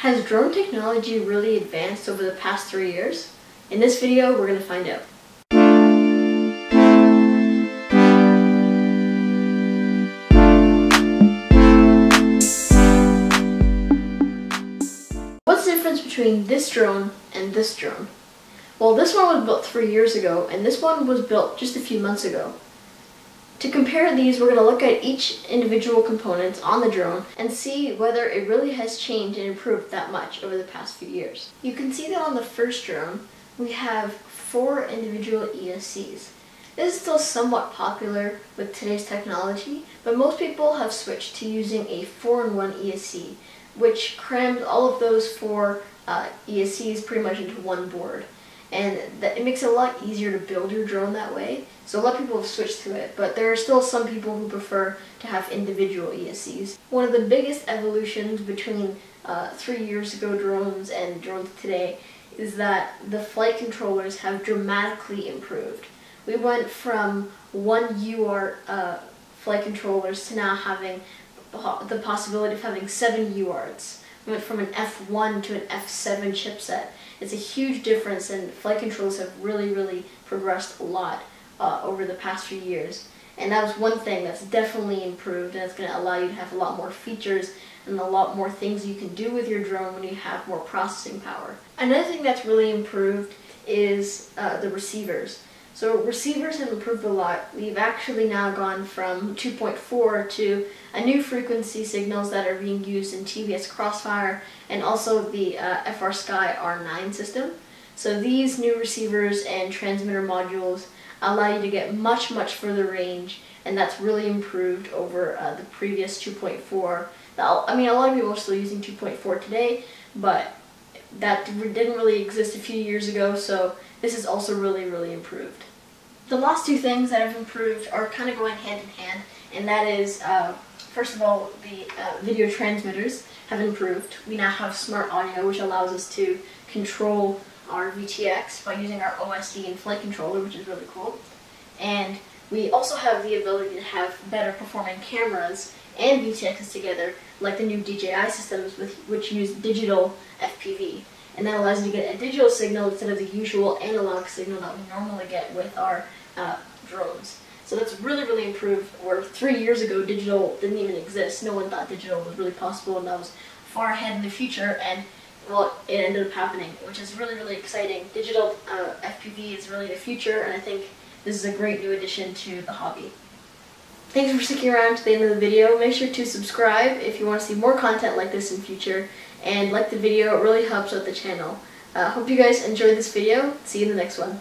Has drone technology really advanced over the past 3 years? In this video, we're going to find out. What's the difference between this drone and this drone? Well, this one was built 3 years ago, and this one was built just a few months ago. To compare these, we're going to look at each individual component on the drone and see whether it really has changed and improved that much over the past few years. You can see that on the first drone, we have 4 individual ESCs. This is still somewhat popular with today's technology, but most people have switched to using a 4-in-1 ESC, which crams all of those 4 ESCs pretty much into one board. And it makes it a lot easier to build your drone that way. So a lot of people have switched to it, but there are still some people who prefer to have individual ESCs. One of the biggest evolutions between 3 years ago drones and drones today is that the flight controllers have dramatically improved. We went from 1 UART flight controllers to now having the possibility of having 7 UARTs. We went from an F1 to an F7 chipset. It's a huge difference, and flight controls have really progressed a lot over the past few years. And that was one thing that's definitely improved, and it's going to allow you to have a lot more features and a lot more things you can do with your drone when you have more processing power. Another thing that's really improved is the receivers. So receivers have improved a lot. We've actually now gone from 2.4 to a new frequency signals that are being used in TVS Crossfire and also the FrSky R9 system. So these new receivers and transmitter modules allow you to get much further range, and that's really improved over the previous 2.4. I mean, a lot of people are still using 2.4 today, but that didn't really exist a few years ago, so this is also really improved. The last 2 things that have improved are kind of going hand in hand, and that is, first of all, the video transmitters have improved. We now have smart audio, which allows us to control our VTX by using our OSD and flight controller, which is really cool. And we also have the ability to have better performing cameras and VTXs together, like the new DJI systems, which use digital FPV. And that allows you to get a digital signal instead of the usual analog signal that we normally get with our drones. So that's really improved, where 3 years ago digital didn't even exist. No one thought digital was really possible, and that was far ahead in the future, and well, it ended up happening, which is really exciting. Digital FPV is really the future, and I think this is a great new addition to the hobby. Thanks for sticking around to the end of the video. Make sure to subscribe if you want to see more content like this in future, and like the video. It really helps out the channel. Hope you guys enjoyed this video. See you in the next one.